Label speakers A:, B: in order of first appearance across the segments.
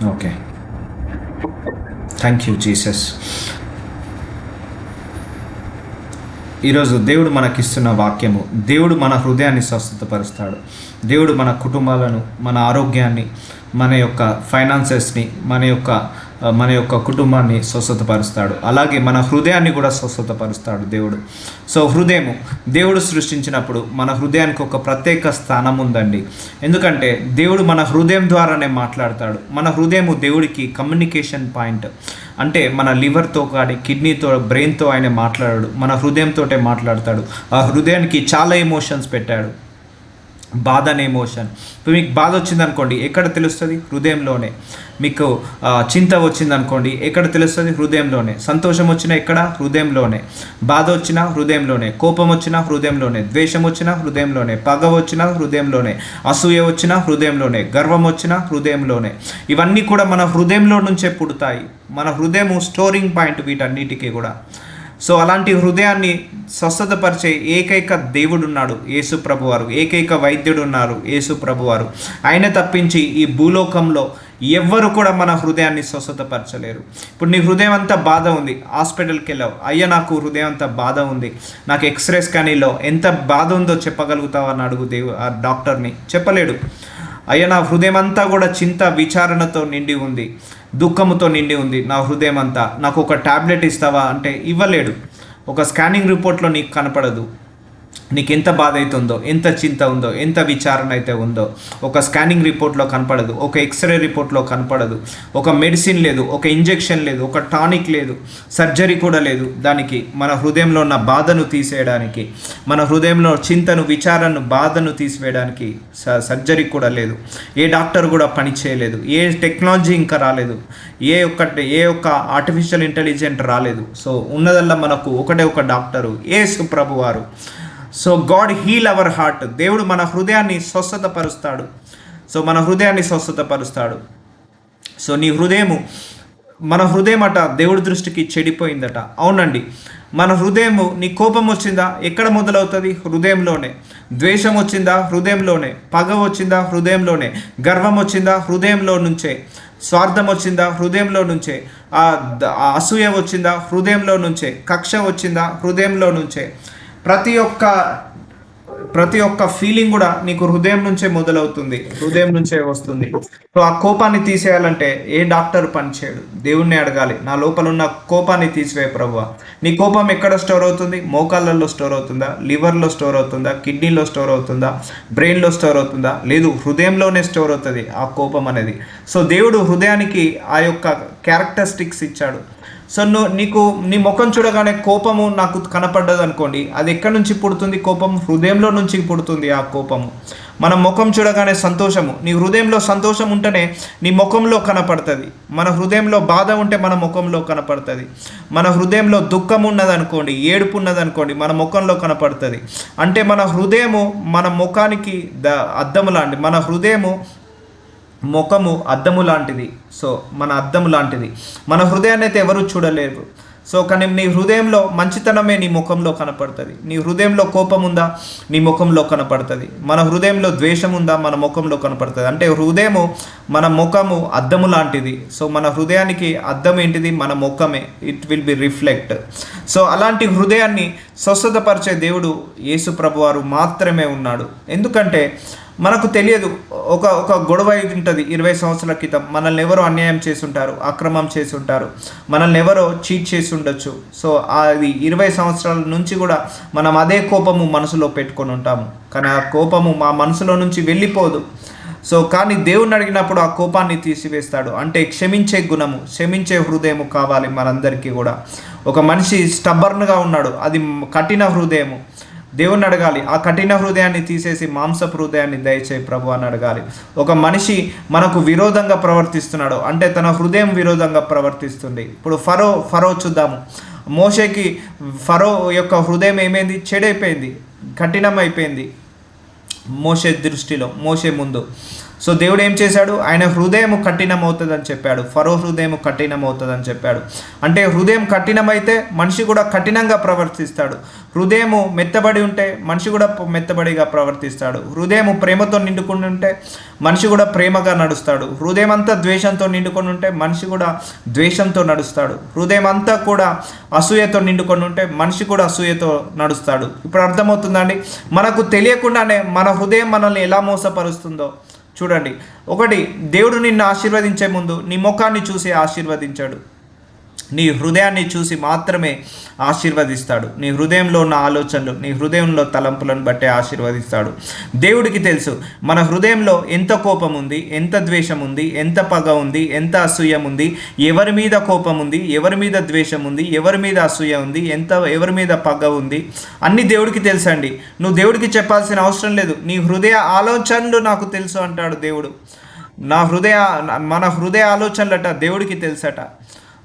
A: Okay, thank you Jesus. ఈరోజు దేవుడు మనకిస్తున్న వాక్యము, దేవుడు మన హృదయాన్ని స్వస్థతపరుస్తాడు. దేవుడు మన కుటుంబాలను, మన ఆరోగ్యాన్ని, మన యొక్క ఫైనాన్సెస్ని, మన యొక్క కుటుంబాన్ని స్వస్థతపరుస్తాడు. అలాగే మన హృదయాన్ని కూడా స్వస్థతపరుస్తాడు దేవుడు. సో హృదయము దేవుడు సృష్టించినప్పుడు మన హృదయానికి ఒక ప్రత్యేక స్థానం ఉందండి. ఎందుకంటే దేవుడు మన హృదయం ద్వారానే మాట్లాడతాడు. మన హృదయము దేవుడికి కమ్యూనికేషన్ పాయింట్. అంటే మన లివర్తో కానీ కిడ్నీతో, బ్రెయిన్తో ఆయన మాట్లాడాడు, మన హృదయంతోటే మాట్లాడతాడు. ఆ హృదయానికి చాలా ఎమోషన్స్ పెట్టాడు. బాధ అనే ఎమోషన్. ఇప్పుడు మీకు బాధ వచ్చిందనుకోండి, ఎక్కడ తెలుస్తుంది? హృదయంలోనే. మీకు చింత వచ్చిందనుకోండి, ఎక్కడ తెలుస్తుంది? హృదయంలోనే. సంతోషం వచ్చినా ఎక్కడ? హృదయంలోనే. బాధ వచ్చినా హృదయంలోనే. కోపం వచ్చినా హృదయంలోనే. ద్వేషం వచ్చినా హృదయంలోనే. పగ వచ్చినా హృదయంలోనే. అసూయ వచ్చినా హృదయంలోనే. గర్వం వచ్చినా హృదయంలోనే. ఇవన్నీ కూడా మన హృదయంలో నుంచే పుడతాయి. మన హృదయము స్టోరింగ్ పాయింట్ వీటన్నిటికీ కూడా. సో అలాంటి హృదయాన్ని స్వస్థతపరిచే ఏకైక దేవుడున్నాడు యేసు ప్రభువారు. ఏకైక వైద్యుడు ఉన్నారు యేసు ప్రభువారు. ఆయన తప్పించి ఈ భూలోకంలో ఎవ్వరు కూడా మన హృదయాన్ని స్వస్థతపరచలేరు. ఇప్పుడు నీ హృదయం అంతా బాధ ఉంది, హాస్పిటల్కి వెళ్ళావు, అయ్యా నాకు హృదయం అంతా బాధ ఉంది, నాకు ఎక్స్రే స్కానింగ్లో ఎంత బాధ ఉందో చెప్పగలుగుతావు అని అడుగు ఆ డాక్టర్ని. చెప్పలేడు. అయ్యా నా హృదయం అంతా కూడా చింత, విచారణతో నిండి ఉంది, దుఃఖముతో నిండి ఉంది నా హృదయం అంతా, నాకు ఒక ట్యాబ్లెట్ ఇస్తావా అంటే ఇవ్వలేడు. ఒక స్కానింగ్ రిపోర్ట్లో నీకు కనపడదు నీకు ఎంత బాధ అవుతుందో, ఎంత చింత ఉందో, ఎంత విచారణ అయితే ఉందో. ఒక స్కానింగ్ రిపోర్ట్లో కనపడదు, ఒక ఎక్స్రే రిపోర్ట్లో కనపడదు. ఒక మెడిసిన్ లేదు, ఒక ఇంజెక్షన్ లేదు, ఒక టానిక్ లేదు, సర్జరీ కూడా లేదు దానికి. మన హృదయంలో ఉన్న బాధను తీసేయడానికి, మన హృదయంలో చింతను, విచారణను, బాధను తీసివేయడానికి సర్జరీ కూడా లేదు. ఏ డాక్టర్ కూడా పని చేయలేదు. ఏ టెక్నాలజీ ఇంకా రాలేదు. ఏ ఒక్క ఆర్టిఫిషియల్ ఇంటెలిజెంట్ రాలేదు. సో ఉన్నదల్లా మనకు ఒకటే ఒక డాక్టరు, యేసు ప్రభువారు. So God heal our heart. దేవుడు మన హృదయాన్ని స్వస్థతపరుస్తాడు. సో మన హృదయాన్ని స్వస్థతపరుస్తాడు. సో మన హృదయం అట దేవుడి దృష్టికి చెడిపోయిందట. అవునండి, మన హృదయము, నీ కోపం వచ్చిందా ఎక్కడ మొదలవుతుంది? హృదయంలోనే. ద్వేషం వచ్చిందా? హృదయంలోనే. పగ వచ్చిందా? హృదయంలోనే. గర్వం వచ్చిందా? హృదయంలో నుంచే. స్వార్థం వచ్చిందా? హృదయంలో నుంచే. అసూయ వచ్చిందా? హృదయంలో నుంచే. కక్ష వచ్చిందా? హృదయంలో నుంచే. ప్రతి ఒక్క ఫీలింగ్ కూడా నీకు హృదయం నుంచే మొదలవుతుంది, హృదయం నుంచే వస్తుంది. సో ఆ కోపాన్ని తీసేయాలంటే ఏ డాక్టర్ పనిచేయడు, దేవుణ్ణి అడగాలి. నా లోపల ఉన్న కోపాన్ని తీసివే ప్రభువా. నీ కోపం ఎక్కడ స్టోర్ అవుతుంది? మోకాళ్ళల్లో స్టోర్ అవుతుందా? లివర్లో స్టోర్ అవుతుందా? కిడ్నీలో స్టోర్ అవుతుందా? బ్రెయిన్లో స్టోర్ అవుతుందా? లేదు, హృదయంలోనే స్టోర్ అవుతుంది ఆ కోపం అనేది. సో దేవుడు హృదయానికి ఆ యొక్క క్యారెక్టరిస్టిక్స్ ఇచ్చాడు. సో నీ ముఖం చూడగానే కోపము నాకు కనపడ్డది అనుకోండి, అది ఎక్కడి నుంచి పుడుతుంది? కోపం హృదయంలో నుంచి పుడుతుంది ఆ కోపము. మన ముఖం చూడగానే సంతోషము, నీ హృదయంలో సంతోషం ఉంటేనే నీ ముఖంలో కనపడుతుంది. మన హృదయంలో బాధ ఉంటే మన ముఖంలో కనపడుతుంది. మన హృదయంలో దుఃఖం ఉన్నదనుకోండి, ఏడుపు ఉన్నదనుకోండి, మన ముఖంలో కనపడుతుంది. అంటే మన హృదయము మన ముఖానికి అద్దము లాంటి, మన హృదయము ముఖము అద్దము లాంటిది. సో మన అద్దము లాంటిది. మన హృదయాన్ని అయితే ఎవరు చూడలేరు. సో కానీ నీ హృదయంలో మంచితనమే నీ ముఖంలో కనపడుతుంది. నీ హృదయంలో కోపం ఉందా? నీ ముఖంలో కనపడుతుంది. మన హృదయంలో ద్వేషం ఉందా? మన ముఖంలో కనపడుతుంది. అంటే హృదయము, మన ముఖము అద్దము లాంటిది. సో మన హృదయానికి అద్దం ఏంటిది? మన ముఖమే. It will be reflect. So అలాంటి హృదయాన్ని స్వస్థతపరిచే దేవుడు యేసు ప్రభువారు మాత్రమే ఉన్నాడు. ఎందుకంటే మనకు తెలియదు, ఒక గొడవ ఉంటుంది 20 సంవత్సరాల క్రితం. మనల్ని ఎవరో అన్యాయం చేసి ఉంటారు, అక్రమం చేసి ఉంటారు, మనల్ని ఎవరో చీట్ చేసి ఉండొచ్చు. సో అది 20 సంవత్సరాల నుంచి కూడా మనం అదే కోపము మనసులో పెట్టుకొని ఉంటాము. కానీ ఆ కోపము మా మనసులో నుంచి వెళ్ళిపోదు. సో కానీ దేవుణ్ణి అడిగినప్పుడు ఆ కోపాన్ని తీసివేస్తాడు. అంటే క్షమించే గుణము, క్షమించే హృదయము కావాలి మనందరికీ కూడా. ఒక మనిషి స్టబ్బర్న్గా ఉన్నాడు, అది కఠిన హృదయము. దేవుణ్ణి అడగాలి, ఆ కఠిన హృదయాన్ని తీసేసి మాంసపు హృదయాన్ని దయచేయి ప్రభు అని అడగాలి. ఒక మనిషి మనకు విరోధంగా ప్రవర్తిస్తున్నాడు అంటే తన హృదయం విరోధంగా ప్రవర్తిస్తుంది. ఇప్పుడు ఫరో చూద్దాము. మోషేకి ఫరో యొక్క హృదయం ఏమైంది? చెడైపోయింది, కఠినమైపోయింది మోషే దృష్టిలో, మోషే ముందు. సో దేవుడు ఏం చేశాడు, ఆయన హృదయం కఠినమవుతుందని చెప్పాడు. ఫరో హృదయం కఠినమవుతుందని చెప్పాడు. అంటే హృదయం కఠినమైతే మనిషి కూడా కఠినంగా ప్రవర్తిస్తాడు. హృదయము మెత్తబడి ఉంటే మనిషి కూడా మెత్తబడిగా ప్రవర్తిస్తాడు. హృదయం ప్రేమతో నిండుకుని ఉంటే మనిషి కూడా ప్రేమగా నడుస్తాడు. హృదయం అంతా ద్వేషంతో నిండుకొని ఉంటే మనిషి కూడా ద్వేషంతో నడుస్తాడు. హృదయం అంతా కూడా అసూయతో నిండుకొని ఉంటే మనిషి కూడా అసూయతో నడుస్తాడు. ఇప్పుడు అర్థమవుతుందండి, మనకు తెలియకుండానే మన హృదయం మనల్ని ఎలా మోసపరుస్తుందో. చూడండి, ఒకటి, దేవుడు నిన్ను ఆశీర్వదించే ముందు నీ ముఖాన్ని చూసి ఆశీర్వదించాడు, నీ హృదయాన్ని చూసి మాత్రమే ఆశీర్వదిస్తాడు. నీ హృదయంలో ఉన్న ఆలోచనలు, నీ హృదయంలో తలంపులను బట్టే ఆశీర్వదిస్తాడు. దేవుడికి తెలుసు మన హృదయంలో ఎంత కోపం ఉంది, ఎంత ద్వేషం ఉంది, ఎంత పగ ఉంది, ఎంత అసూయ ఉంది, ఎవరి మీద కోపం ఉంది, ఎవరి మీద ద్వేషం ఉంది, ఎవరి మీద అసూయ ఉంది, ఎవరి మీద పగ ఉంది, అన్నీ దేవుడికి తెలుసు అండి. నువ్వు దేవుడికి చెప్పాల్సిన అవసరం లేదు. నీ హృదయ ఆలోచనలు నాకు తెలుసు అంటాడు దేవుడు. మన హృదయ ఆలోచనలట దేవుడికి తెలుసట.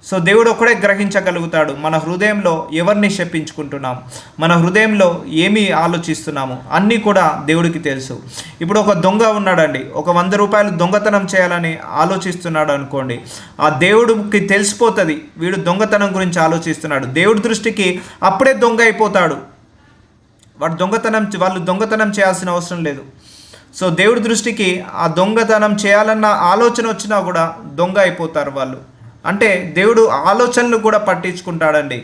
A: సో దేవుడు ఒక్కడే గ్రహించగలుగుతాడు మన హృదయంలో ఎవరిని శపించుకుంటున్నాము, మన హృదయంలో ఏమి ఆలోచిస్తున్నాము, అన్నీ కూడా దేవుడికి తెలుసు. ఇప్పుడు ఒక దొంగ ఉన్నాడండి, ఒక 100 రూపాయలు దొంగతనం చేయాలని ఆలోచిస్తున్నాడు అనుకోండి, ఆ దేవుడికి తెలిసిపోతుంది వీడు దొంగతనం గురించి ఆలోచిస్తున్నాడు. దేవుడి దృష్టికి అప్పుడే దొంగ అయిపోతాడు. వాళ్ళు దొంగతనం చేయాల్సిన అవసరం లేదు. సో దేవుడి దృష్టికి ఆ దొంగతనం చేయాలన్న ఆలోచన వచ్చినా కూడా దొంగ అయిపోతారు వాళ్ళు. అంటే దేవుడు ఆలోచనలు కూడా పట్టించుకుంటాడండి,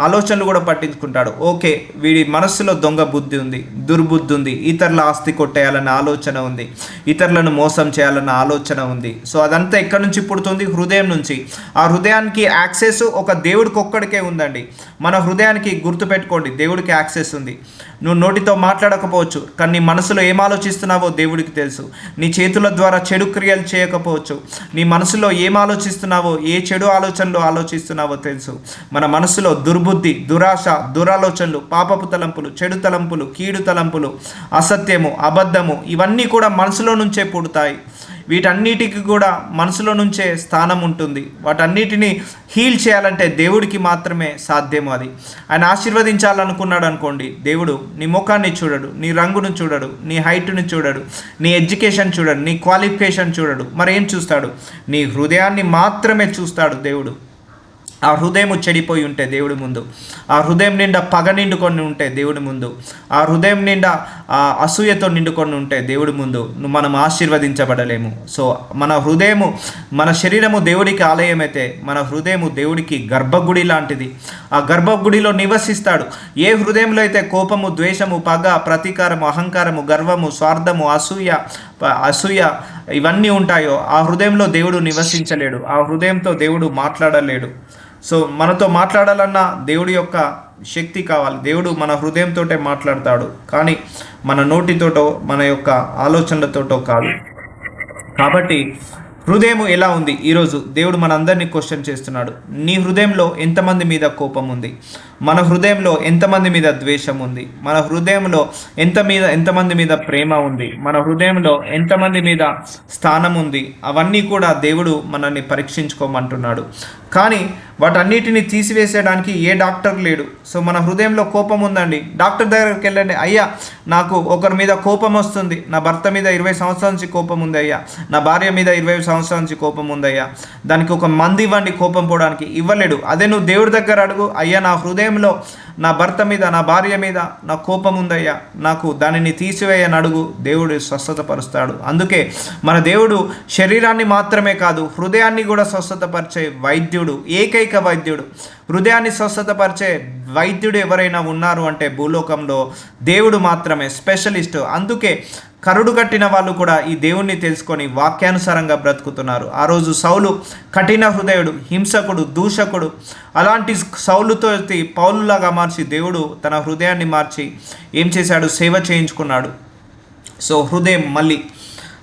A: ఆలోచనలు కూడా పట్టించుకుంటాడు. ఓకే, వీడి మనస్సులో దొంగ బుద్ధి ఉంది, దుర్బుద్ధి ఉంది, ఇతరుల ఆస్తి కొట్టేయాలన్న ఆలోచన ఉంది, ఇతరులను మోసం చేయాలన్న ఆలోచన ఉంది. సో అదంతా ఎక్కడి నుంచి పుడుతుంది? హృదయం నుంచి. ఆ హృదయానికి యాక్సెస్ ఒక దేవుడికి ఒక్కడికే ఉందండి. మన హృదయానికి గుర్తుపెట్టుకోండి, దేవుడికి యాక్సెస్ ఉంది. నువ్వు నోటితో మాట్లాడకపోవచ్చు, కానీ నీ మనసులో ఏం ఆలోచిస్తున్నావో దేవుడికి తెలుసు. నీ చేతుల ద్వారా చెడు క్రియలు చేయకపోవచ్చు, నీ మనసులో ఏం ఆలోచిస్తున్నావో, ఏ చెడు ఆలోచనలు ఆలోచిస్తున్నావో తెలుసు. మన మనసులో దుర్బుద్ధి, దురాశ, దురాలోచనలు, పాపపు తలంపులు, చెడు తలంపులు, కీడు తలంపులు, అసత్యము, అబద్ధము, ఇవన్నీ కూడా మనసులో నుంచే పుడతాయి. వీటన్నిటికి కూడా మనసులో నుంచే స్థానం ఉంటుంది. వాటన్నిటిని హీల్ చేయాలంటే దేవుడికి మాత్రమే సాధ్యం. అది ఆయన ఆశీర్వదించాలనుకున్నాడు అనుకోండి, దేవుడు నీ ముఖాన్ని చూడడు, నీ రంగును చూడడు, నీ హైట్ను చూడడు, నీ ఎడ్యుకేషన్ చూడడు, నీ క్వాలిఫికేషన్ చూడడు. మరి ఏం చూస్తాడు? నీ హృదయాన్ని మాత్రమే చూస్తాడు దేవుడు. ఆ హృదయం చెడిపోయి ఉంటే దేవుడి ముందు, ఆ హృదయం నిండా పగ నిండుకొని ఉంటే దేవుడి ముందు, ఆ హృదయం నిండా అసూయతో నిండుకొని ఉంటే దేవుడి ముందు మనం ఆశీర్వదించబడలేము. సో మన హృదయము, మన శరీరము దేవుడికి ఆలయం అయితే మన హృదయము దేవుడికి గర్భగుడి లాంటిది. ఆ గర్భగుడిలో నివసిస్తాడు. ఏ హృదయంలో అయితే కోపము, ద్వేషము, పగ, ప్రతీకారము, అహంకారము, గర్వము, స్వార్థము, అసూయ ఇవన్నీ ఉంటాయో ఆ హృదయంలో దేవుడు నివసించలేడు. ఆ హృదయంతో దేవుడు మాట్లాడలేడు. సో మనతో మాట్లాడాలన్నా దేవుడి యొక్క శక్తి కావాలి. దేవుడు మన హృదయంతోటే మాట్లాడతాడు, కానీ మన నోటితోటో మన యొక్క ఆలోచనలతోటో కాదు. కాబట్టి హృదయం ఎలా ఉంది? ఈరోజు దేవుడు మనందరినీ క్వశ్చన్ చేస్తున్నాడు. నీ హృదయంలో ఎంతమంది మీద కోపం ఉంది? మన హృదయంలో ఎంతమంది మీద ద్వేషం ఉంది? మన హృదయంలో ఎంతమంది మీద ప్రేమ ఉంది? మన హృదయంలో ఎంతమంది మీద స్థానం ఉంది? అవన్నీ కూడా దేవుడు మనల్ని పరీక్షించుకోమంటున్నాడు. కానీ వాటన్నిటిని తీసివేసేయడానికి ఏ డాక్టర్ లేడు. సో మన హృదయంలో కోపం ఉందండి, డాక్టర్ దగ్గరికి వెళ్ళండి. అయ్యా, నాకు ఒకరి మీద కోపం వస్తుంది, నా భర్త మీద 20 సంవత్సరాల నుంచి కోపం ఉంది అయ్యా, నా భార్య మీద 20 సంవత్సరాల నుంచి కోపం ఉందయ్యా, దానికి ఒక మందు ఇవ్వండి కోపం పోవడానికి. ఇవ్వలేడు. అదే నువ్వు దేవుడి దగ్గర అడుగు, అయ్యా నా హృదయంలో నా భర్త మీద, నా భార్య మీద నా కోపం ఉందయ్యా, నాకు దానిని తీసివేయని అడుగు, దేవుడు స్వస్థతపరుస్తాడు. అందుకే మన దేవుడు శరీరాన్ని మాత్రమే కాదు, హృదయాన్ని కూడా స్వస్థతపరిచే వైద్యుడు, ఏకైక వైద్యుడు. హృదయాన్ని స్వస్థతపరిచే వైద్యుడు ఎవరైనా ఉన్నారు అంటే భూలోకంలో దేవుడు మాత్రమే, స్పెషలిస్ట్. అందుకే కరుడు కట్టిన వాళ్ళు కూడా ఈ దేవుణ్ణి తెలుసుకొని వాక్యానుసారంగా బ్రతుకుతున్నారు. ఆ రోజు సౌలు కఠిన హృదయుడు, హింసకుడు, దూషకుడు. అలాంటి సౌలుతో పౌలులాగా మార్చి దేవుడు తన హృదయాన్ని మార్చి ఏం చేశాడు? సేవ చేయించుకున్నాడు. సో హృదయం మళ్ళీ,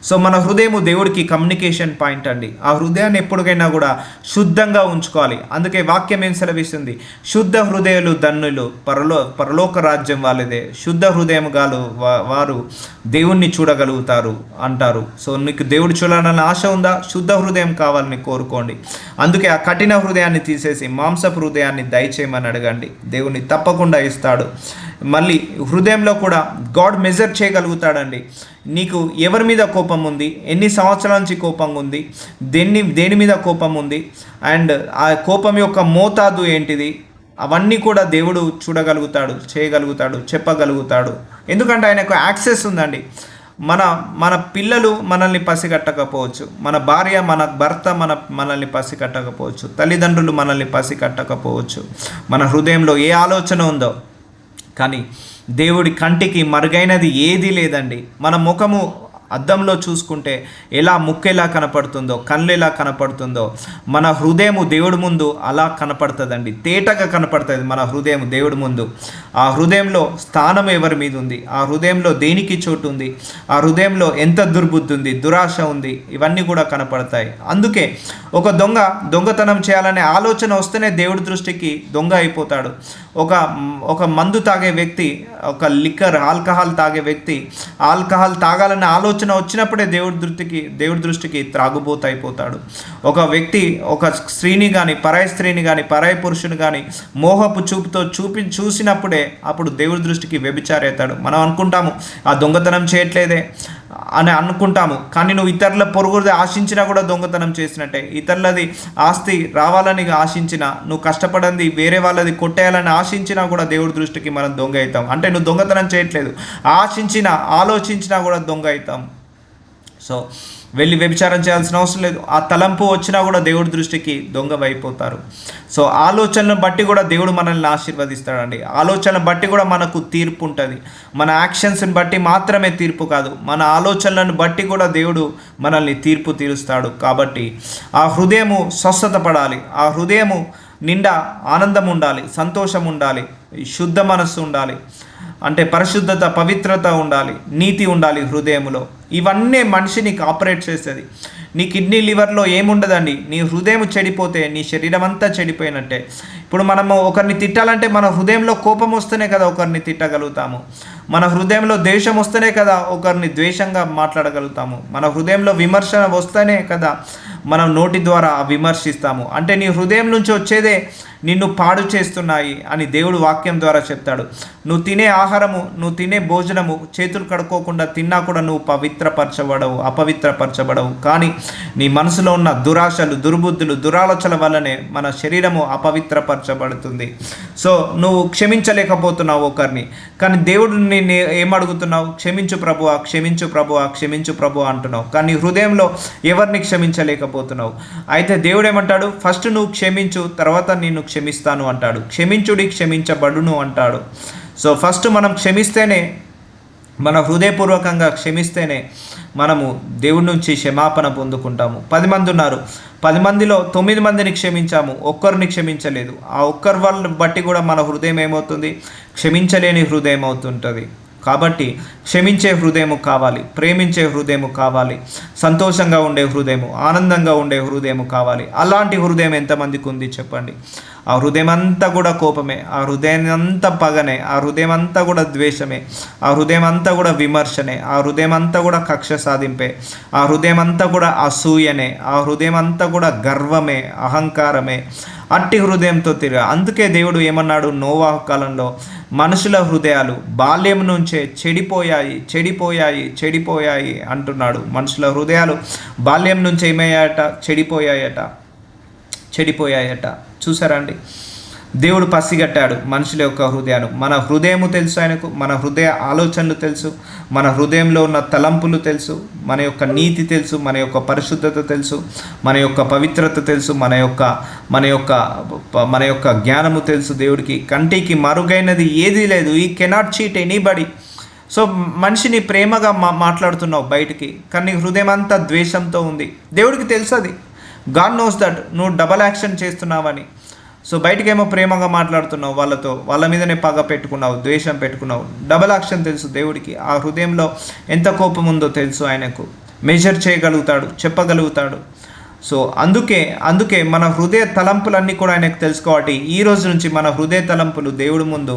A: సో మన హృదయము దేవుడికి కమ్యూనికేషన్ పాయింట్ అండి. ఆ హృదయాన్ని ఎప్పటికైనా కూడా శుద్ధంగా ఉంచుకోవాలి. అందుకే వాక్యం ఏం సెలవిస్తుంది? శుద్ధ హృదయాలు ధన్యులు, పరలోక రాజ్యం వాళ్ళదే. శుద్ధ హృదయం గాలు వారు దేవుణ్ణి చూడగలుగుతారు అంటారు. సో నీకు దేవుడు చూడాలన్న ఆశ ఉందా? శుద్ధ హృదయం కావాలని కోరుకోండి. అందుకే ఆ కఠిన హృదయాన్ని తీసేసి మాంసపు హృదయాన్ని దయచేయమని అడగండి, దేవుణ్ణి తప్పకుండా ఇస్తాడు. మళ్ళీ హృదయంలో కూడా గాడ్ మెజర్ చేయగలుగుతాడండి. నీకు ఎవరి మీద కోపం ఉంది, ఎన్ని సంవత్సరాల నుంచి కోపం ఉంది, దేని మీద కోపం ఉంది, అండ్ ఆ కోపం యొక్క మోతాదు ఏంటిది, అవన్నీ కూడా దేవుడు చూడగలుగుతాడు, చేయగలుగుతాడు, చెప్పగలుగుతాడు. ఎందుకంటే ఆయనకు యాక్సెస్ ఉందండి. మన పిల్లలు మనల్ని పసిగట్టకపోవచ్చు, మన భార్య మన భర్త మనల్ని పసిగట్టకపోవచ్చు, తల్లిదండ్రులు మనల్ని పసిగట్టకపోవచ్చు, మన హృదయంలో ఏ ఆలోచన ఉందో. కానీ దేవుడి కంటికి మరుగైనది ఏదీ లేదండి. మన ముఖము అద్దంలో చూసుకుంటే ముక్కు ఎలా కనపడుతుందో, కళ్ళు ఎలా కనపడుతుందో, మన హృదయము దేవుడి ముందు అలా కనపడుతుందండి. తేటగా కనపడుతుంది మన హృదయం దేవుడి ముందు. ఆ హృదయంలో స్థానం ఎవరి మీద ఉంది, ఆ హృదయంలో దేనికి చోటు ఉంది, ఆ హృదయంలో ఎంత దుర్బుద్ధి ఉంది, దురాశ ఉంది, ఇవన్నీ కూడా కనపడతాయి. అందుకే ఒక దొంగతనం చేయాలనే ఆలోచన వస్తేనే దేవుడి దృష్టికి దొంగ అయిపోతాడు. ఒక మందు తాగే వ్యక్తి, ఒక ఆల్కహాల్ తాగే వ్యక్తి ఆల్కహాల్ తాగాలనే ఆలోచన వచ్చినప్పుడే దేవుడి దృష్టికి త్రాగుబోతు అయిపోతాడు. ఒక వ్యక్తి ఒక స్త్రీని కానీ, పరాయి స్త్రీని కానీ, పరాయి పురుషుని కానీ మోహపు చూపుతో చూసినప్పుడే అప్పుడు దేవుడి దృష్టికి వ్యభిచారి అవుతాడు. మనం అనుకుంటాము ఆ దొంగతనం చేయట్లేదే అని అనుకుంటాము, కానీ నువ్వు ఇతరుల పొరుగుది ఆశించినా కూడా దొంగతనం చేసినట్టే. ఇతరులది ఆస్తి రావాలని ఆశించినా, నువ్వు కష్టపడింది వేరే వాళ్ళది కొట్టేయాలని ఆశించినా కూడా దేవుడి దృష్టికి మనం దొంగ అవుతాం. అంటే నువ్వు దొంగతనం చేయట్లేదు, ఆలోచించినా కూడా దొంగ అవుతాం. సో వెళ్ళి వ్యభిచారం చేయాల్సిన అవసరం లేదు. ఆ తలంపు వచ్చినా కూడా దేవుడి దృష్టికి దొంగవైపోతారు. సో ఆలోచనను బట్టి కూడా దేవుడు మనల్ని ఆశీర్వదిస్తాడండి. ఆలోచనను బట్టి కూడా మనకు తీర్పు ఉంటుంది. మన యాక్షన్స్ని బట్టి మాత్రమే తీర్పు కాదు, మన ఆలోచనలను బట్టి కూడా దేవుడు మనల్ని తీర్పు తీరుస్తాడు. కాబట్టి ఆ హృదయము స్వస్థత పడాలి, ఆ హృదయము నిండా ఆనందం ఉండాలి, సంతోషం ఉండాలి, శుద్ధ మనస్సు ఉండాలి, అంటే పరిశుద్ధత, పవిత్రత ఉండాలి, నీతి ఉండాలి హృదయంలో. ఇవన్నీ మనిషిని ఆపరేట్ చేస్తుంది. నీ కిడ్నీ లివర్లో ఏముండదండి. నీ హృదయం చెడిపోతే నీ శరీరం అంతా చెడిపోయినట్టే. ఇప్పుడు మనము ఒకరిని తిట్టాలంటే మన హృదయంలో కోపం వస్తేనే కదా ఒకరిని తిట్టగలుగుతాము. మన హృదయంలో ద్వేషం వస్తేనే కదా ఒకరిని ద్వేషంగా మాట్లాడగలుగుతాము. మన హృదయంలో విమర్శన వస్తేనే కదా మనం నోటి ద్వారా విమర్శిస్తాము. అంటే నీ హృదయం నుంచి వచ్చేదే నిన్ను పాడు చేస్తున్నాయి అని దేవుడు వాక్యం ద్వారా చెప్తాడు. నువ్వు తినే ఆహారము, నువ్వు తినే భోజనము చేతులు కడుక్కోకుండా తిన్నా కూడా నువ్వు అపవిత్రపరచబడవు. కానీ నీ మనసులో ఉన్న దురాశలు, దుర్బుద్ధులు, దురాలోచనల వల్లనే మన శరీరము అపవిత్రపరచబడుతుంది. సో నువ్వు క్షమించలేకపోతున్నావు ఒకరిని, కానీ దేవుడు నిన్ను ఏమడుగుతున్నావు? క్షమించు ప్రభువా, క్షమించు ప్రభువా, క్షమించు ప్రభువా అంటున్నావు. కానీ హృదయంలో ఎవరిని క్షమించలేకపోతున్నావు. అయితే దేవుడు ఏమంటాడు? ఫస్ట్ నువ్వు క్షమించు, తర్వాత నిన్ను క్షమిస్తాను అంటాడు. క్షమించుడి క్షమించబడును అంటాడు. సో ఫస్ట్ మనం క్షమిస్తేనే, మన హృదయపూర్వకంగా క్షమిస్తేనే మనము దేవుడి నుంచి క్షమాపణ పొందుకుంటాము. 10 మంది ఉన్నారు, 10 మందిలో 9 మందిని క్షమించాము, ఒక్కరిని క్షమించలేదు. ఆ ఒక్కరి వాళ్ళని బట్టి కూడా మన హృదయం ఏమవుతుంది? క్షమించలేని హృదయం అవుతుంటుంది. కాబట్టి క్షమించే హృదయము కావాలి, ప్రేమించే హృదయము కావాలి, సంతోషంగా ఉండే హృదయము, ఆనందంగా ఉండే హృదయము కావాలి. అలాంటి హృదయం ఎంతమందికి ఉంది చెప్పండి? ఆ హృదయం అంతా కూడా కోపమే, ఆ హృదయం అంతా పగనే, ఆ హృదయం అంతా కూడా ద్వేషమే, ఆ హృదయం అంతా కూడా విమర్శనే, ఆ హృదయం అంతా కూడా కక్ష సాధింపే, ఆ హృదయం అంతా కూడా అసూయనే, ఆ హృదయం అంతా కూడా గర్వమే, అహంకారమే. అట్టి హృదయంతో తిరిగా. అందుకే దేవుడు ఏమన్నాడు నోవాహు కాలంలో? మనుషుల హృదయాలు బాల్యం నుంచే చెడిపోయాయి అంటున్నాడు. మనుషుల హృదయాలు బాల్యం నుంచి ఏమయ్యాయట? చెడిపోయాయట. చూసారా అండి? దేవుడు పసిగట్టాడు మనుషుల యొక్క హృదయాలు. మన హృదయము తెలుసు ఆయనకు, మన హృదయ ఆలోచనలు తెలుసు, మన హృదయంలో ఉన్న తలంపులు తెలుసు, మన యొక్క నీతి తెలుసు, మన యొక్క పరిశుద్ధత తెలుసు, మన యొక్క పవిత్రత తెలుసు, మన యొక్క జ్ఞానము తెలుసు. దేవుడికి కంటికి మరుగైనది ఏదీ లేదు. ఈ కెనాట్ చీట్ ఎనీబడి. సో మనిషిని ప్రేమగా మాట్లాడుతున్నావు బయటికి, కానీ హృదయం అంతా ద్వేషంతో ఉంది. దేవుడికి తెలుసు అది. గాడ్ నోస్ దట్ నువ్వు డబల్ యాక్షన్ చేస్తున్నావని. సో బయటకేమో ప్రేమగా మాట్లాడుతున్నావు, వాళ్ళ మీదనే పగ పెట్టుకున్నావు, ద్వేషం పెట్టుకున్నావు. డబల్ యాక్షన్ తెలుసు దేవుడికి. ఆ హృదయంలో ఎంత కోపం ఉందో తెలుసు ఆయనకు. మెజర్ చేయగలుగుతాడు, చెప్పగలుగుతాడు. సో అందుకే మన హృదయ తలంపులన్నీ కూడా ఆయనకు తెలుసు. కాబట్టి ఈ రోజు నుంచి మన హృదయ తలంపులు దేవుడి ముందు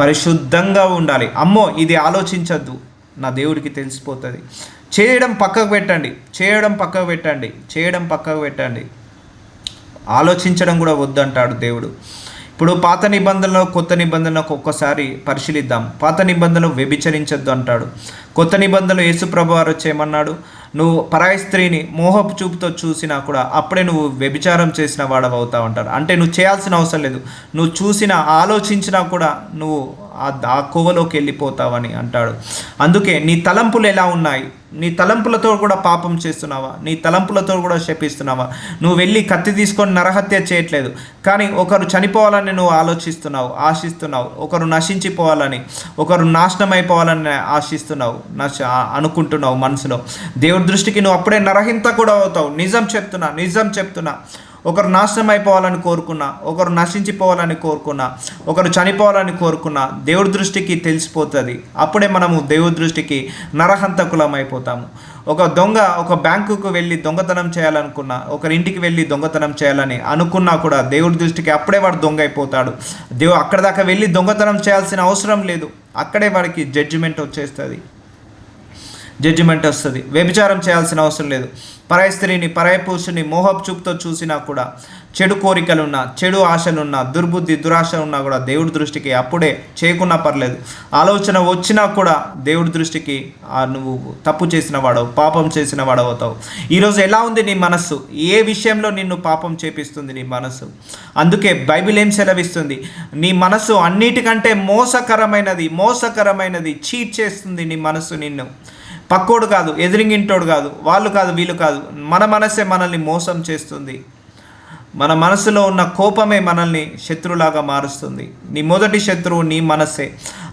A: పరిశుద్ధంగా ఉండాలి. అమ్మో ఇది ఆలోచించద్దు, నా దేవుడికి తెలిసిపోతుంది. చేయడం పక్కకు పెట్టండి. ఆలోచించడం కూడా వద్దంటాడు దేవుడు. ఇప్పుడు పాత నిబంధనలో కొత్త నిబంధనలకు ఒక్కసారి పరిశీలిద్దాం. పాత నిబంధనలు వ్యభిచరించొద్దు అంటాడు. కొత్త నిబంధనలు యేసుప్రభు వారు వచ్చేయమన్నాడు, నువ్వు పరాయి స్త్రీని మోహపు చూపుతో చూసినా కూడా అప్పుడే నువ్వు వ్యభిచారం చేసిన వాడవు అవుతావు అంటారు. అంటే నువ్వు చేయాల్సిన అవసరం లేదు, నువ్వు చూసినా ఆలోచించినా కూడా నువ్వు ఆ కోవలోకి వెళ్ళిపోతావని అంటాడు. అందుకే నీ తలంపులు ఎలా ఉన్నాయి, నీ తలంపులతో కూడా పాపం చేస్తున్నావా, నీ తలంపులతో కూడా శపిస్తున్నావా? నువ్వు వెళ్ళి కత్తి తీసుకొని నరహత్య చేయట్లేదు, కానీ ఒకరు చనిపోవాలని నువ్వు ఆశిస్తున్నావు, ఒకరు నశించిపోవాలని, ఒకరు నాశనం అయిపోవాలని ఆశిస్తున్నావు, అనుకుంటున్నావు మనసులో. దేవుడి దృష్టికి నువ్వు అప్పుడే నరహింత కూడా అవుతావు. నిజం చెప్తున్నా. ఒకరు నాశనం అయిపోవాలని కోరుకున్నా, ఒకరు నశించిపోవాలని కోరుకున్నా, ఒకరు చనిపోవాలని కోరుకున్నా దేవుడి దృష్టికి తెలిసిపోతుంది. అప్పుడే మనము దేవుడి దృష్టికి నరహంతకులం అయిపోతాము. ఒక దొంగ ఒక బ్యాంకుకు వెళ్ళి దొంగతనం చేయాలనుకున్నా, ఒకరింటికి వెళ్ళి దొంగతనం చేయాలని అనుకున్నా కూడా దేవుడి దృష్టికి అప్పుడే వాడు దొంగ అయిపోతాడు. అక్కడ దాకా వెళ్ళి దొంగతనం చేయాల్సిన అవసరం లేదు, అక్కడే వాడికి జడ్జిమెంట్ వస్తుంది. వ్యభిచారం చేయాల్సిన అవసరం లేదు. పరాయి స్త్రీని, పరాయి పురుషుని మోహపు చూపుతో చూసినా కూడా, చెడు కోరికలున్నా, చెడు ఆశలున్నా, దుర్బుద్ధి దురాశ ఉన్నా కూడా దేవుడి దృష్టికి అప్పుడే చేయకున్నా పర్లేదు. ఆలోచన వచ్చినా కూడా దేవుడి దృష్టికి నువ్వు తప్పు చేసిన వాడవు, పాపం చేసిన వాడవుతావు. ఈరోజు ఎలా ఉంది నీ మనస్సు? ఏ విషయంలో నిన్ను పాపం చేపిస్తుంది నీ మనస్సు? అందుకే బైబిల్ ఏం సెలవిస్తుంది? నీ మనస్సు అన్నిటికంటే మోసకరమైనది చీట్ చేస్తుంది నీ మనస్సు నిన్ను. పక్కోడు కాదు, ఎదిరింగింటోడు కాదు, వాళ్ళు కాదు, వీళ్ళు కాదు, మన మనస్సే మనల్ని మోసం చేస్తుంది. మన మనసులో ఉన్న కోపమే మనల్ని శత్రులాగా మారుస్తుంది. నీ మొదటి శత్రువు నీ మనస్సే.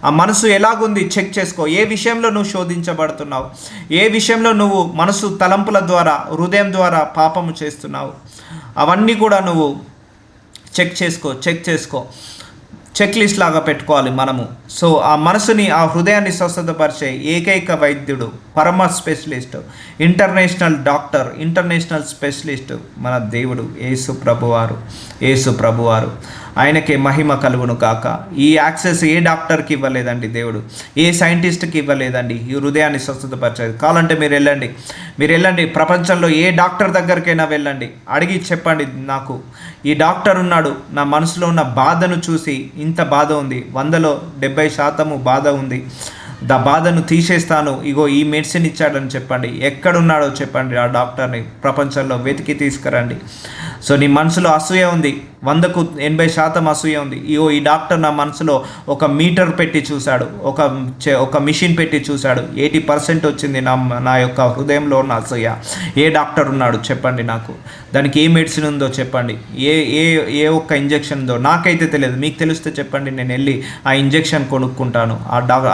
A: ఆ మనసు ఎలాగుంది చెక్ చేసుకో. ఏ విషయంలో నువ్వు శోధించబడుతున్నావు, ఏ విషయంలో నువ్వు మనసు తలంపుల ద్వారా, హృదయం ద్వారా పాపము చేస్తున్నావు, అవన్నీ కూడా నువ్వు చెక్ చేసుకో. చెక్ లిస్ట్ లాగా పెట్టుకోవాలి మనము. సో ఆ మనసుని, ఆ హృదయాన్ని స్వస్థతపరిచే ఏకైక వైద్యుడు, పరమ specialist, international doctor, international specialist మన దేవుడు యేసు ప్రభువారు. ఆయనకే మహిమ కలుగును కాక. ఈ యాక్సెస్ ఏ డాక్టర్కి ఇవ్వలేదండి దేవుడు, ఏ సైంటిస్ట్కి ఇవ్వలేదండి ఈ హృదయాన్ని స్వస్థతపరిచేది. కావాలంటే మీరు వెళ్ళండి ప్రపంచంలో ఏ డాక్టర్ దగ్గరికైనా వెళ్ళండి, అడిగి చెప్పండి, నాకు ఈ డాక్టర్ ఉన్నాడు, నా మనసులో ఉన్న బాధను చూసి ఇంత బాధ ఉంది, 100లో 70% బాధ ఉంది, బాధను తీసేస్తాను, ఇగో ఈ మెడిసిన్ ఇచ్చాడని చెప్పండి. ఎక్కడున్నాడో చెప్పండి, ఆ డాక్టర్ని ప్రపంచంలో వెతికి తీసుకురండి. సో నీ మనసులో అసూయ ఉంది, 100కు 80% అసూయ ఉంది, ఇగో ఈ డాక్టర్ నా మనసులో ఒక మీటర్ పెట్టి చూశాడు, ఒక మిషన్ పెట్టి చూశాడు, 80% వచ్చింది నా యొక్క హృదయంలో ఉన్న అసూయ. ఏ డాక్టర్ ఉన్నాడు చెప్పండి నాకు, దానికి ఏ మెడిసిన్ ఉందో చెప్పండి, ఏ ఒక్క ఇంజెక్షన్ ఉందో నాకైతే తెలియదు, మీకు తెలిస్తే చెప్పండి, నేను వెళ్ళి ఆ ఇంజెక్షన్ కొనుక్కుంటాను,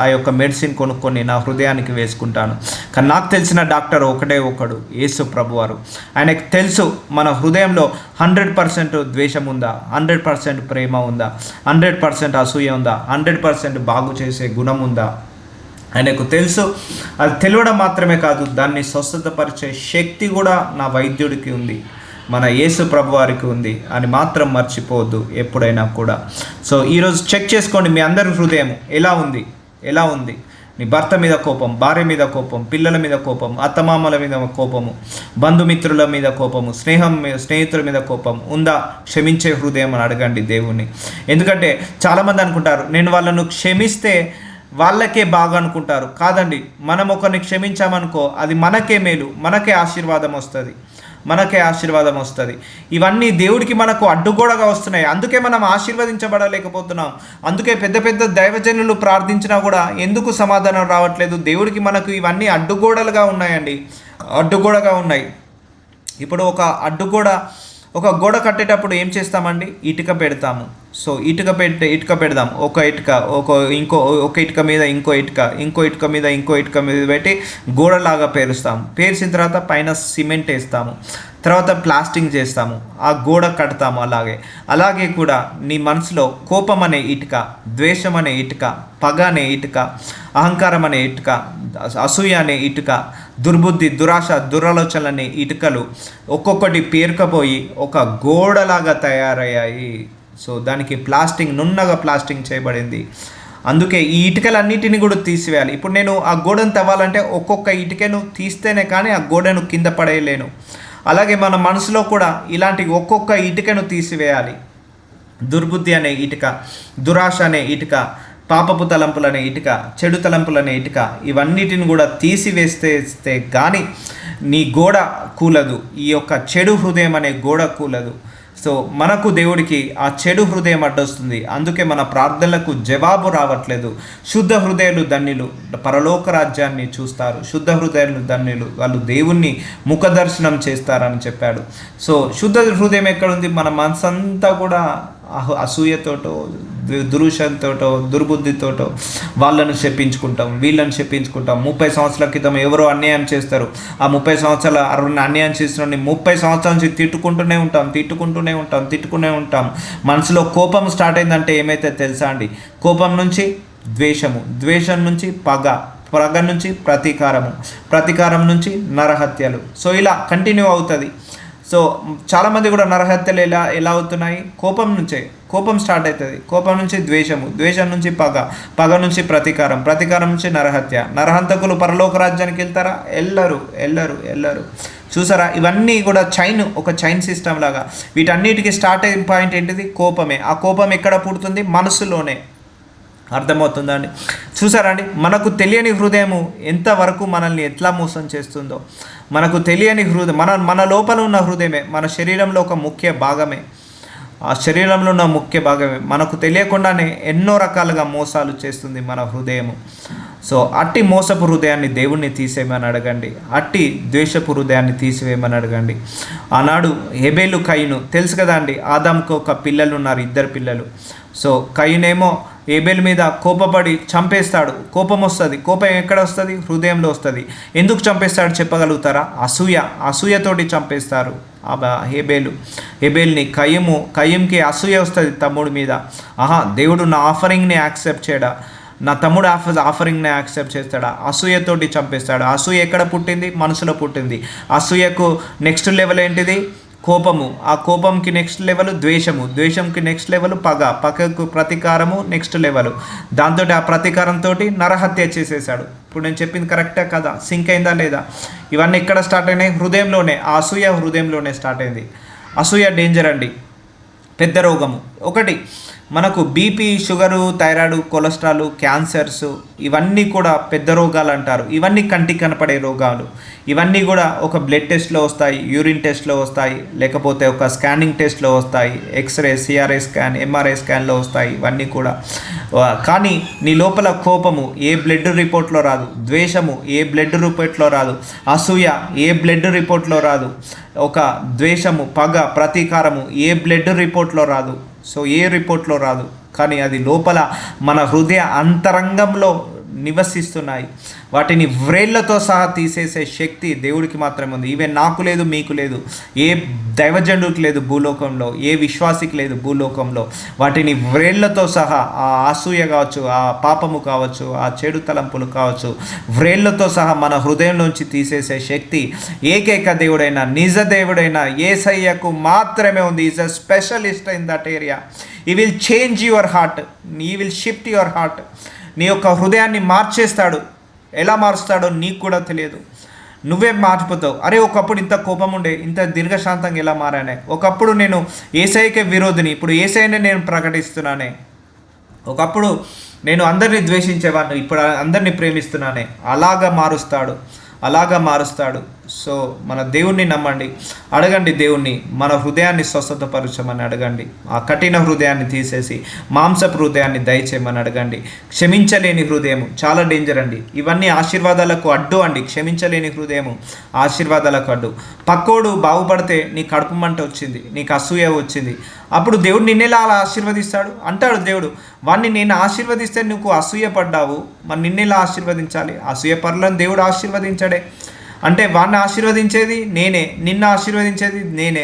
A: ఆ యొక్క మెడిసిన్ కొనుక్కొని నా హృదయానికి వేసుకుంటాను. కానీ నాకు తెలిసిన డాక్టర్ ఒకడు, యేసు ప్రభువారు. ఆయనకు తెలుసు మన హృదయంలో 100% ద్వేషం ఉందా, 100% ప్రేమ ఉందా, 100% అసూయ ఉందా, 100% బాగు చేసే గుణం ఉందా ఆయనకు తెలుసు. అది తెలియడం మాత్రమే కాదు, దాన్ని స్వస్థతపరిచే శక్తి కూడా నా వైద్యుడికి ఉంది, మన యేసు ప్రభువారికి ఉంది అని మాత్రం మర్చిపోవద్దు ఎప్పుడైనా కూడా. సో ఈరోజు చెక్ చేసుకోండి, మీ అందరి హృదయం ఎలా ఉంది. నీ భర్త మీద కోపం, భార్య మీద కోపం, పిల్లల మీద కోపం, అత్తమామల మీద కోపము, బంధుమిత్రుల మీద కోపము, స్నేహితుల మీద కోపం ఉందా? క్షమించే హృదయం అని అడగండి దేవుణ్ణి. ఎందుకంటే చాలామంది అనుకుంటారు, నేను వాళ్ళను క్షమిస్తే వాళ్ళకే బాగా అనుకుంటారు. కాదండి, మనం ఒకరిని క్షమించామనుకో, అది మనకే మేలు, మనకే ఆశీర్వాదం వస్తుంది. ఇవన్నీ దేవుడికి మనకు అడ్డుగోడగా వస్తున్నాయి. అందుకే మనం ఆశీర్వదించబడలేకపోతున్నాం. అందుకే పెద్ద పెద్ద దైవజనులు ప్రార్థించినా కూడా ఎందుకు సమాధానం రావట్లేదు? దేవుడికి మనకు ఇవన్నీ అడ్డుగోడలుగా ఉన్నాయి. ఇప్పుడు ఒక గోడ కట్టేటప్పుడు ఏం చేస్తామండి? ఇటుక పెడతాము. సో ఇటుక పెడదాం, ఒక ఇటుక మీద ఇంకో ఇటుక మీద పెట్టి గోడలాగా పేర్చిన తర్వాత పైన సిమెంట్ వేస్తాము, తర్వాత ప్లాస్టింగ్ చేస్తాము, ఆ గోడ కడతాము. అలాగే కూడా నీ మనసులో కోపం అనే ఇటుక, ద్వేషం అనే ఇటుక, పగ అనే ఇటుక, అహంకారం అనే ఇటుక, అసూయ అనే ఇటుక, దుర్బుద్ధి, దురాశ, దురాలోచనలు అనే ఇటుకలు ఒక్కొక్కటి పేరుకపోయి ఒక గోడలాగా తయారయ్యాయి. సో దానికి నున్నగా ప్లాస్టింగ్ చేయబడింది. అందుకే ఈ ఇటుకలన్నిటిని కూడా తీసివేయాలి. ఇప్పుడు నేను ఆ గోడను తవ్వాలంటే ఒక్కొక్క ఇటుకను తీస్తేనే కానీ ఆ గోడను కింద పడేయలేను. అలాగే మన మనసులో కూడా ఇలాంటి ఒక్కొక్క ఇటుకను తీసివేయాలి. దుర్బుద్ధి అనే ఇటుక, దురాశ అనే ఇటుక, పాపపు తలంపులనే ఇటుక, చెడు తలంపులనే ఇటుక, ఇవన్నిటిని కూడా తీసివేస్తే కానీ నీ గోడ కూలదు. ఈ యొక్క చెడు హృదయం అనే గోడ కూలదు. సో మనకు దేవుడికి ఆ చెడు హృదయం అడ్డొస్తుంది. అందుకే మన ప్రార్థనలకు జవాబు రావట్లేదు. శుద్ధ హృదయాలు ధన్యులు పరలోక రాజ్యాన్ని చూస్తారు. శుద్ధ హృదయాలు ధన్యులు, వాళ్ళు దేవుణ్ణి ముఖదర్శనం చేస్తారని చెప్పాడు. సో శుద్ధ హృదయం ఎక్కడుంది? మన మనసంతా కూడా అసూయతోటో, దురుషంతోటో, దుర్బుద్ధితోటో వాళ్ళను శపించుకుంటాం, వీళ్ళని శపించుకుంటాం. 30 సంవత్సరాల క్రితం ఎవరో అన్యాయం చేస్తారు. ఆ 30 సంవత్సరాల అన్యాయం చేసిన 30 సంవత్సరాల నుంచి తిట్టుకుంటూనే ఉంటాం. మనసులో కోపం స్టార్ట్ అయిందంటే ఏమైతే తెలుసా అండి? కోపం నుంచి ద్వేషము, ద్వేషం నుంచి పగ నుంచి ప్రతీకారం నుంచి నరహత్యలు. సో ఇలా కంటిన్యూ అవుతుంది. సో చాలామంది కూడా నరహత్యలు ఎలా అవుతున్నాయి? కోపం స్టార్ట్ అవుతుంది. కోపం నుంచి ద్వేషం నుంచి పగ నుంచి ప్రతీకారం నుంచి నరహంతకులు పరలోక రాజ్యానికి వెళ్తారా? వెళ్ళరు. చూసారా? ఇవన్నీ కూడా ఒక చైన్ సిస్టమ్ లాగా. వీటన్నిటికీ స్టార్ట్ అయ్యే పాయింట్ ఏంటిది? కోపమే. ఆ కోపం ఎక్కడ పుడుతుంది? మనసులోనే. అర్థమవుతుందా అండి? చూసారా అండి, మనకు తెలియని హృదయము ఎంతవరకు మనల్ని ఎట్లా మోసం చేస్తుందో. మనకు తెలియని హృదయం, మన లోపల ఉన్న హృదయమే మన శరీరంలో ఒక ముఖ్య భాగమే. ఆ శరీరంలో ఉన్న ముఖ్య భాగమే మనకు తెలియకుండానే ఎన్నో రకాలుగా మోసాలు చేస్తుంది మన హృదయము. సో అట్టి మోసపు హృదయాన్ని దేవుణ్ణి తీసేయమని అడగండి. అట్టి ద్వేషపు హృదయాన్ని తీసివేయమని అడగండి. ఆనాడు హెబెలు, కయీను తెలుసు కదా అండి. ఆదాంకు ఒక పిల్లలు ఉన్నారు, 2 పిల్లలు. సో కయీనేమో హేబెల్ మీద కోపపడి చంపేస్తాడు. కోపం వస్తుంది. కోపం ఎక్కడ వస్తుంది? హృదయంలో వస్తుంది. ఎందుకు చంపేస్తాడు చెప్పగలుగుతారా? అసూయతోటి చంపేస్తారు హేబెల్ని. కయ్యంకి అసూయ వస్తుంది తమ్ముడి మీద. దేవుడు నా ఆఫరింగ్ని యాక్సెప్ట్ చేయడా, నా తమ్ముడు ఆఫరింగ్ని యాక్సెప్ట్ చేస్తాడా? అసూయతోటి చంపేస్తాడు. అసూయ ఎక్కడ పుట్టింది? మనసులో పుట్టింది. అసూయకు నెక్స్ట్ లెవెల్ ఏంటిది? కోపము. ఆ కోపంకి నెక్స్ట్ లెవెల్ ద్వేషంకి నెక్స్ట్ లెవెల్ పగకు ప్రతీకారము నెక్స్ట్ లెవెల్. దాంతో ఆ ప్రతీకారంతో నరహత్య చేసేసాడు. ఇప్పుడు నేను చెప్పింది కరెక్టే కదా? సింక్ అయిందా లేదా? ఇవన్నీ ఎక్కడ స్టార్ట్ అయినాయి? హృదయంలోనే. ఆ అసూయ హృదయంలోనే స్టార్ట్ అయింది. అసూయ డేంజర్ అండి, పెద్ద రోగము. ఒకటి మనకు BP, sugar, thyroid, cholesterol, cancers ఇవన్నీ కూడా పెద్ద రోగాలు అంటారు. ఇవన్నీ కంటికి కనపడే రోగాలు. ఇవన్నీ కూడా ఒక బ్లడ్ టెస్ట్లో వస్తాయి, యూరిన్ టెస్ట్లో వస్తాయి, లేకపోతే ఒక స్కానింగ్ టెస్ట్లో వస్తాయి, ఎక్స్రే, సిఆర్ఐ స్కాన్, ఎంఆర్ఐ స్కాన్లో వస్తాయి. ఇవన్నీ కూడా కానీ నీ లోపల కోపము ఏ బ్లడ్ రిపోర్ట్లో రాదు, ద్వేషము ఏ బ్లడ్ రిపోర్ట్లో రాదు, అసూయ ఏ బ్లడ్ రిపోర్ట్లో రాదు, ఒక ద్వేషము, పగ, ప్రతీకారము ఏ బ్లడ్ రిపోర్ట్లో రాదు. సో ఏ రిపోర్ట్లో రాదు, కానీ అది లోపల మన హృదయ అంతరంగంలో నివసిస్తున్నాయి. వాటిని వ్రేళ్లతో సహా తీసేసే శక్తి దేవుడికి మాత్రమే ఉంది. ఈవెన్ నాకు లేదు, మీకు లేదు, ఏ దైవజనుడికి లేదు భూలోకంలో, ఏ విశ్వాసికి లేదు భూలోకంలో. వాటిని వ్రేళ్లతో సహా, ఆ అసూయ కావచ్చు, ఆ పాపము కావచ్చు, ఆ చెడు తలంపులు కావచ్చు, వ్రేళ్లతో సహా మన హృదయంలోంచి తీసేసే శక్తి ఏకైక దేవుడైన నిజ దేవుడైన యేసయ్యకు మాత్రమే ఉంది. Is a specialist in that area. ఈ విల్ చేంజ్ యువర్ హార్ట్, ఈ విల్ షిఫ్ట్ యువర్ హార్ట్. నీ యొక్క హృదయాన్ని మార్చేస్తాడు. ఎలా మారుస్తాడో నీకు కూడా తెలియదు. నువ్వే మారిపోతావు. అరే ఒకప్పుడు ఇంత కోపం ఉండే, ఇంత దీర్ఘశాంతంగా ఎలా మారానే. ఒకప్పుడు నేను యేసయ్యకే విరోధిని, ఇప్పుడు యేసయ్యనే నేను ప్రకటిస్తున్నానే. ఒకప్పుడు నేను అందరినీ ద్వేషించేవాడిని, ఇప్పుడు అందరినీ ప్రేమిస్తున్నానే. అలాగా మారుస్తాడు. సో మన దేవుణ్ణి నమ్మండి, అడగండి దేవుణ్ణి మన హృదయాన్ని స్వస్థతపరచమని అడగండి. ఆ కఠిన హృదయాన్ని తీసేసి మాంసపు హృదయాన్ని దయచేయమని అడగండి. క్షమించలేని హృదయము చాలా డేంజర్ అండి. ఇవన్నీ ఆశీర్వాదాలకు అడ్డు అండి. క్షమించలేని హృదయము ఆశీర్వాదాలకు అడ్డు. పక్కోడు బాగుపడితే నీ కడుపు మంట వచ్చింది, నీకు అసూయ వచ్చింది, అప్పుడు దేవుడు నిన్నెలా అలా ఆశీర్వదిస్తాడు అంటాడు దేవుడు. వాడిని నేను ఆశీర్వదిస్తే నువ్వు అసూయ పడ్డావు, మరి నిన్నెలా ఆశీర్వదించాలి? అసూయ పరులను దేవుడు ఆశీర్వదించాడే. అంటే వాడిని ఆశీర్వదించేది నేనే, నిన్ను ఆశీర్వదించేది నేనే.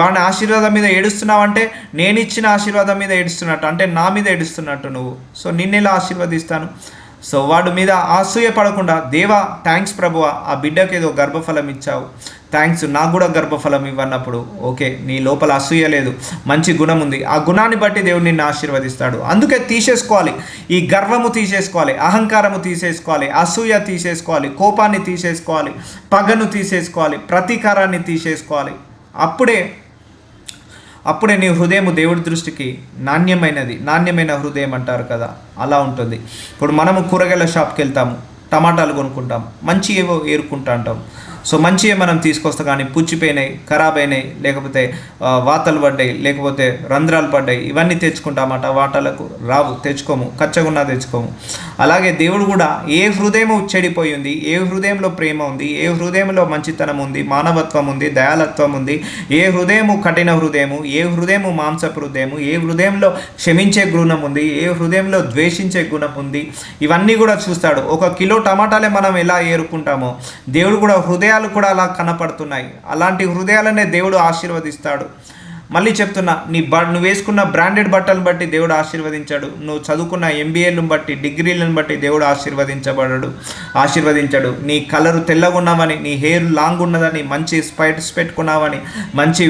A: వాడిని ఆశీర్వాదం మీద ఏడుస్తున్నావంటే నేను ఇచ్చిన ఆశీర్వాదం మీద ఏడుస్తున్నట్టు, అంటే నా మీద ఏడుస్తున్నట్టు నువ్వు. సో నిన్నెలా ఆశీర్వదిస్తాను? సో వాడి మీద అసూయ పడకుండా, దేవా థ్యాంక్స్ ప్రభువా, ఆ బిడ్డకి ఏదో గర్భఫలం ఇచ్చావు, థ్యాంక్స్, నాకు కూడా గర్భఫలం ఇవ్వన్నప్పుడు ఓకే, నీ లోపల అసూయ లేదు, మంచి గుణం ఉంది. ఆ గుణాన్ని బట్టి దేవుడు నిన్ను ఆశీర్వదిస్తాడు. అందుకే తీసేసుకోవాలి, ఈ గర్వము తీసేసుకోవాలి, అహంకారము తీసేసుకోవాలి, అసూయ తీసేసుకోవాలి, కోపాన్ని తీసేసుకోవాలి, పగను తీసేసుకోవాలి, ప్రతీకారాన్ని తీసేసుకోవాలి. అప్పుడే అప్పుడే నీ హృదయం దేవుడి దృష్టికి నాణ్యమైన హృదయం అంటారు కదా, అలా ఉంటుంది. ఇప్పుడు మనము కూరగాయల షాప్కి వెళ్తాము, టమాటాలు కొనుక్కుంటాం, మంచి ఏవో ఏరుకుంటా అంటాం. సో మంచిగా మనం తీసుకొస్తాం, కానీ పుచ్చిపోయినాయి, ఖరాబ్ అయినాయి, లేకపోతే వాతలు పడ్డాయి, లేకపోతే రంధ్రాలు పడ్డాయి, ఇవన్నీ తెచ్చుకుంటామట. వాటలకు రావు, తెచ్చుకోము, కచ్చగున్నా తెచ్చుకోము. అలాగే దేవుడు కూడా ఏ హృదయం చెడిపోయి ఉంది, ఏ హృదయంలో ప్రేమ ఉంది, ఏ హృదయంలో మంచితనం ఉంది, మానవత్వం ఉంది, దయాలత్వం ఉంది, ఏ హృదయము కఠిన హృదయము, ఏ హృదయము మాంసపు హృదయము, ఏ హృదయంలో క్షమించే గుణం ఉంది, ఏ హృదయంలో ద్వేషించే గుణం ఉంది, ఇవన్నీ కూడా చూస్తాడు. 1 కిలో టమాటాలే మనం ఎలా ఏరుకుంటామో దేవుడు కూడా హృదయాలు కూడా అలా కనపడుతున్నాయి. అలాంటి హృదయాలనే దేవుడు ఆశీర్వదిస్తాడు. మళ్ళీ చెప్తున్నా, నువ్వు వేసుకున్న బ్రాండెడ్ బట్టలను బట్టి దేవుడు ఆశీర్వదించాడు. నువ్వు చదువుకున్న ఎంబీఏలను బట్టి, డిగ్రీలను బట్టి దేవుడు ఆశీర్వదించాడు. నీ కలరు తెల్లగా ఉన్నావని, నీ హెయిర్ లాంగ్ ఉన్నదని, మంచి స్పైట్స్ పెట్టుకున్నావని, మంచి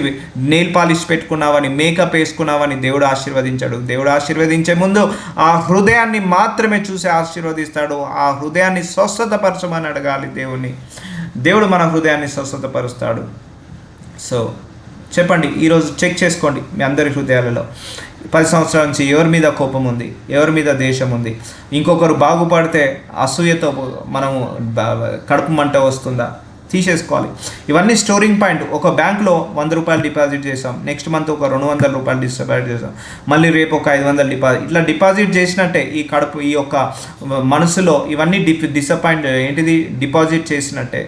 A: నెయిల్ పాలిష్ పెట్టుకున్నావని, మేకప్ వేసుకున్నావని దేవుడు ఆశీర్వదించాడు. దేవుడు ఆశీర్వదించే ముందు ఆ హృదయాన్ని మాత్రమే చూసి ఆశీర్వదిస్తాడు. ఆ హృదయాన్ని స్వస్థతపరచమని అడగాలి దేవుని. దేవుడు మన హృదయాన్ని స్వస్థతపరుస్తాడు. సో చెప్పండి, ఈరోజు చెక్ చేసుకోండి మీ అందరి హృదయాలలో. 10 సంవత్సరాల నుంచి ఎవరి మీద కోపం ఉంది, ఎవరి మీద దేశం ఉంది, ఇంకొకరు బాగుపడితే అసూయతో మనము కడుపు మంట వస్తుందా, తీసేసుకోవాలి. ఇవన్నీ స్టోరింగ్ పాయింట్. ఒక బ్యాంక్లో 100 రూపాయలు డిపాజిట్ చేసాం, నెక్స్ట్ మంత్ ఒక 200 రూపాయలు డిపాజిట్ చేసాం, మళ్ళీ రేపు ఒక 500 డిపాజిట్, ఇట్లా డిపాజిట్ చేసినట్టే ఈ యొక్క మనసులో ఇవన్నీ డిపాజిట్ చేసినట్టే.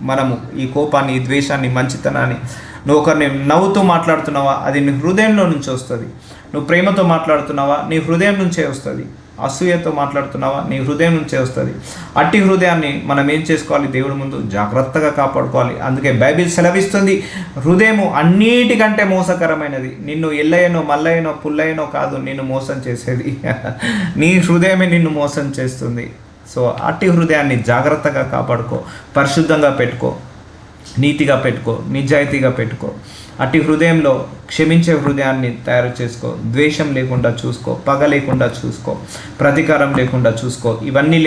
A: మనము ఈ కోపాన్ని, ఈ ద్వేషాన్ని, మంచితనాన్ని, నువ్వు ఒకరిని నవ్వుతూ మాట్లాడుతున్నావా, అది నీ హృదయంలో నుంచి వస్తుంది. నువ్వు ప్రేమతో మాట్లాడుతున్నావా, నీ హృదయం నుంచే వస్తుంది. అసూయతో మాట్లాడుతున్నావా, నీ హృదయం నుంచే వస్తుంది. అట్టి హృదయాన్ని మనం ఏం చేసుకోవాలి, దేవుడి ముందు జాగ్రత్తగా కాపాడుకోవాలి. అందుకే బైబిల్ సెలవిస్తుంది, హృదయము అన్నిటికంటే మోసకరమైనది. నిన్ను ఎల్లయ్యనో, మల్లయ్యనో, పుల్లయ్యనో కాదు నిన్ను మోసం చేసేది, నీ హృదయమే నిన్ను మోసం చేస్తుంది. సో అట్టి హృదయాన్ని జాగ్రత్తగా కాపాడుకో, పరిశుద్ధంగా పెట్టుకో, నీతిగా పెట్టుకో, నిజాయితీగా పెట్టుకో. అట్టి హృదయంలో క్షమించే హృదయాన్ని తయారు చేసుకో. ద్వేషం లేకుండా చూసుకో, పగ లేకుండా చూసుకో, ప్రతీకారం లేకుండా చూసుకో. ఇవన్నీ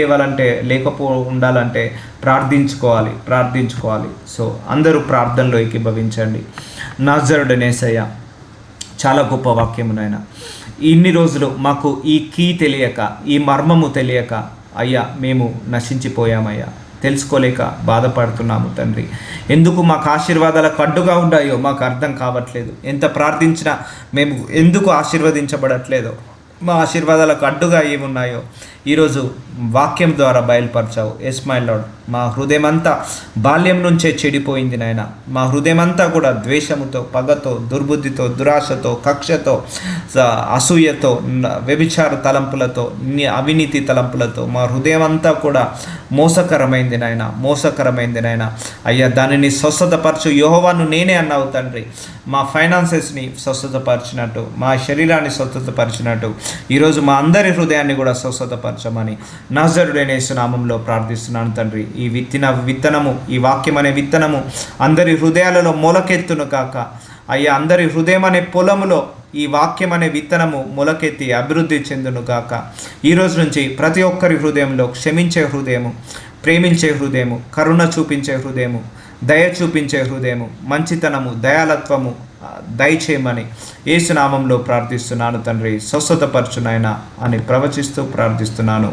A: ఉండాలంటే ప్రార్థించుకోవాలి. సో అందరూ ప్రార్థనలో ఏకీభవించండి. నజరుడైన యేసయ్య, చాలా గొప్ప వాక్యము నాయన. ఇన్ని రోజులు మాకు ఈ కీ తెలియక, ఈ మర్మము తెలియక అయ్యా మేము నశించిపోయామయ్యా, తెలుసుకోలేక బాధపడుతున్నాము తండ్రి. ఎందుకు మాకు ఆశీర్వాదాలకు అడ్డుగా ఉన్నాయో మాకు అర్థం కావట్లేదు. ఎంత ప్రార్థించినా మేము ఎందుకు ఆశీర్వదించబడట్లేదో, మా ఆశీర్వాదాలకు అడ్డుగా ఏమున్నాయో ఈరోజు వాక్యం ద్వారా బయలుపరిచావు. ఎస్ మై లార్డ్, మా హృదయం అంతా బాల్యం నుంచే చెడిపోయింది నాయన. మా హృదయం అంతా కూడా ద్వేషముతో, పగతో, దుర్బుద్ధితో, దురాశతో, కక్షతో, అసూయతో, వ్యభిచార తలంపులతో, అవినీతి తలంపులతో మా హృదయం అంతా కూడా మోసకరమైంది నాయన. అయ్యా, దానిని స్వస్థతపరచు. యెహోవాను నేనే అన్నావు తండ్రి. మా ఫైనాన్సెస్ని స్వస్థతపరిచినట్టు, మా శరీరాన్ని స్వస్థతపరిచినట్టు ఈరోజు మా అందరి హృదయాన్ని కూడా స్వస్థతపరచమని నజరుడైన యేసు నామములో ప్రార్థిస్తున్నాను తండ్రి. ఈ విత్తనము, ఈ వాక్యం అనే విత్తనము అందరి హృదయాలలో మొలకెత్తును కాక. అయ్యా, అందరి హృదయం అనే పొలములో ఈ వాక్యం అనే విత్తనము మొలకెత్తి అభివృద్ధి చెందును కాక. ఈరోజు నుంచి ప్రతి ఒక్కరి హృదయంలో క్షమించే హృదయము, ప్రేమించే హృదయము, కరుణ చూపించే హృదయము, దయ చూపించే హృదయము, మంచితనము, దయాలత్వము దయచేయమని యేసు నామములో ప్రార్థిస్తున్నాను తండ్రి. స్వస్థతపరచు నాయనా అని ప్రవచిస్తూ ప్రార్థిస్తున్నాను.